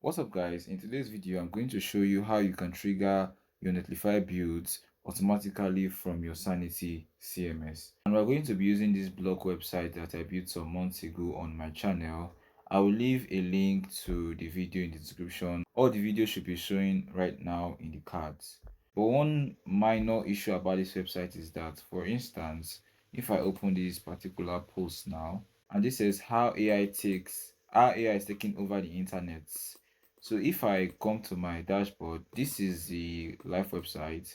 What's up guys, in today's video I'm going to show you how you can trigger your Netlify builds automatically from your Sanity CMS. And we're going to be using this blog website that I built some months ago on my channel. I will leave a link to the video in the description. All the video should be showing right now in the cards. But one minor issue about this website is that, for instance, if I open this particular post now, and this says how AI is taking over the internet. So if I come to my dashboard, this is the live website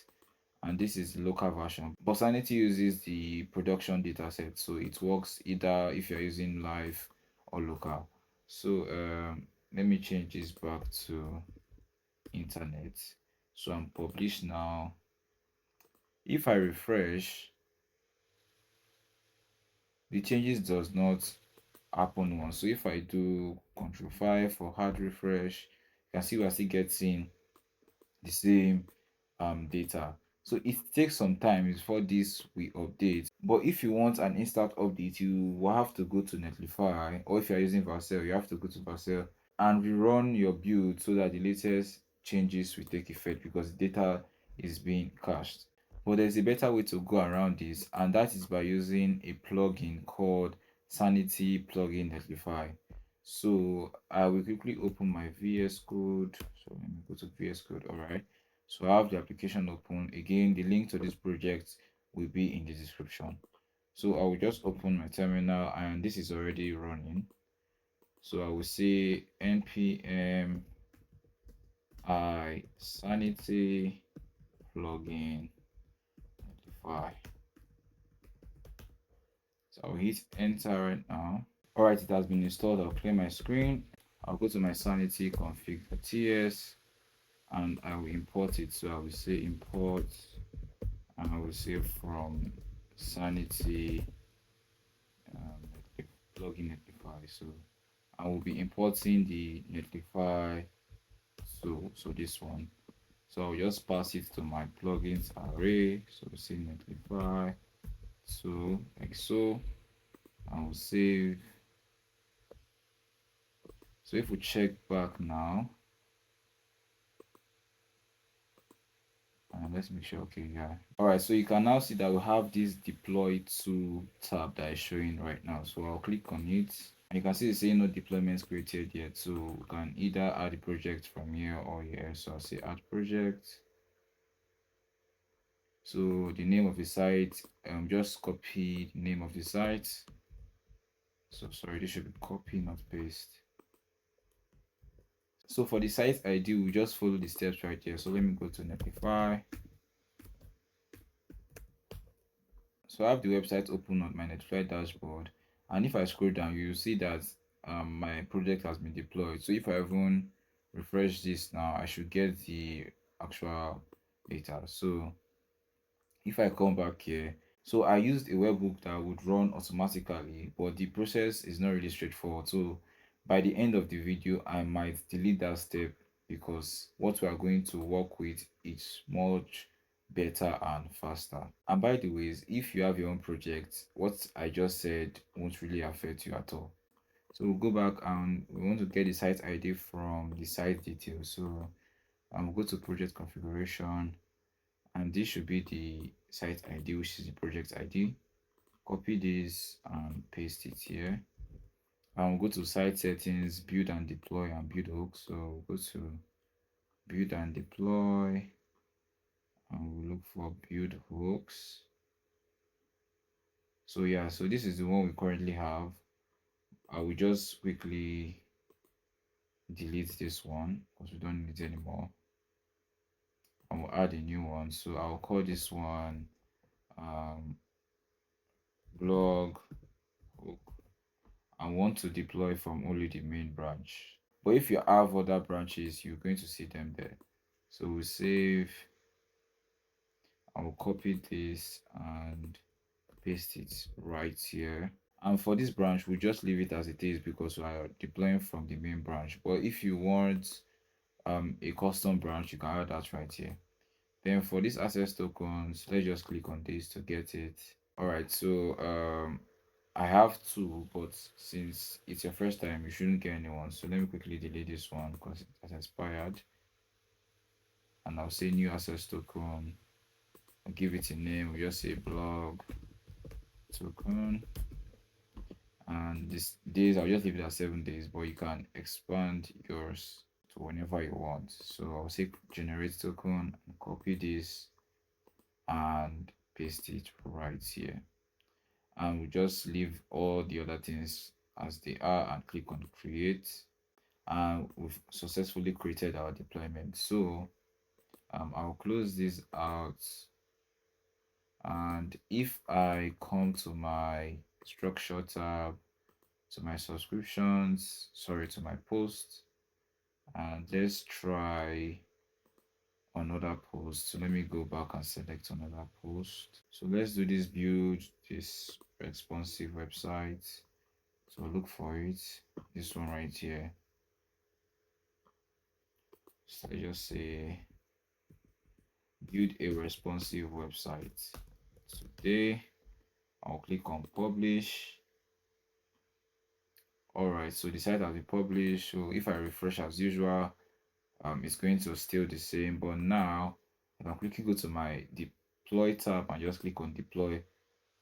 and this is the local version. But Sanity uses the production dataset, so it works either if you're using live or local. So let me change this back to internet. So I'm published now. If I refresh, the changes does not happen once. So if I do Ctrl 5 for hard refresh, you can see we're still getting the same data. So it takes some time before this will update. But if you want an instant update, you will have to go to Netlify, or if you're using Vercel, you have to go to Vercel and rerun your build so that the latest changes will take effect because the data is being cached. But there's a better way to go around this, and that is by using a plugin called Sanity Plugin Netlify. So I will quickly open my VS Code. So let me go to VS Code. All right. So I have the application open. Again, the link to this project will be in the description. So I will just open my terminal and this is already running. So I will say npm I sanity plugin notify. So I'll hit enter right now. All right, it has been installed. I'll clear my screen. I'll go to my sanity config.ts and I will import it. So I will say import and I will say from sanity plugin Netlify. So I will be importing the Netlify, so this one. So I'll just pass it to my plugins array. So we say Netlify, so like so. I will save. So if we check back now, let's make sure. Okay, yeah. All right, so you can now see that we have this deploy to tab that is showing right now. So I'll click on it. And you can see it's saying no deployments created yet. So we can either add a project from here or here. So I'll say add project. So the name of the site, just copy the name of the site. So sorry, this should be copy, not paste. So for the site ID, we just follow the steps right here. So let me go to Netlify. So I have the website open on my Netlify dashboard, and if I scroll down, you will see that my project has been deployed. So if I even refresh this now, I should get the actual data. So if I come back here, so I used a webhook that would run automatically, but the process is not really straightforward. So by the end of the video, I might delete that step because what we are going to work with is much better and faster. And by the ways, if you have your own project, what I just said won't really affect you at all. So we'll go back and we want to get the site ID from the site details. So I'll go to project configuration and this should be the site ID, which is the project ID. Copy this and paste it here. And we'll go to site settings, build and deploy, and build hooks. So we'll go to build and deploy and we'll look for build hooks. So yeah, so this is the one we currently have. I will just quickly delete this one because we don't need it anymore, and we'll add a new one. So I'll call this one blog hook. I want to deploy from only the main branch. But if you have other branches, you're going to see them there. So we'll save, I'll copy this and paste it right here. And for this branch, we'll just leave it as it is because we are deploying from the main branch. But if you want a custom branch, you can add that right here. Then for these access tokens, let's just click on this to get it. All right, so I have two, but since it's your first time, you shouldn't get anyone. So let me quickly delete this one because it has expired. And I'll say new access token. I'll give it a name. We'll just say blog token. And this days, I'll just leave it at 7 days, but you can expand yours to whenever you want. So I'll say generate token, copy this and paste it right here. And we just leave all the other things as they are and click on create. And we've successfully created our deployment. So I'll close this out. And if I come to my structure tab, to my subscriptions, sorry, to my posts, and let's try another post. So let me go back and select another post. So let's do this build this responsive website. So look for it, this one right here. So I just say build a responsive website. Today I'll click on publish. All right, so the site has been published. So if I refresh as usual, it's going to still the same. But now I can quickly go to my deploy tab and just click on deploy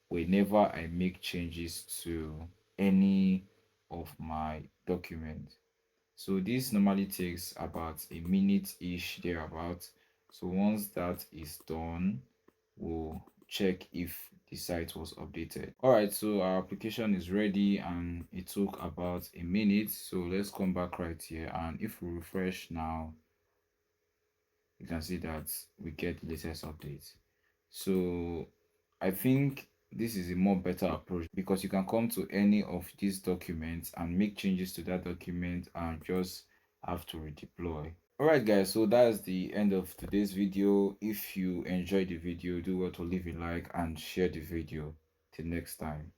whenever I make changes to any of my documents. So this normally takes about a minute ish thereabout. So once that is done, we'll check if the site was updated. All right, so our application is ready and it took about a minute. So let's come back right here, and if we refresh now, you can see that we get the latest updates. So I think this is a more better approach because you can come to any of these documents and make changes to that document and just have to redeploy. Alright guys, so that's the end of today's video. If you enjoyed the video, do well to leave a like and share the video. Till next time.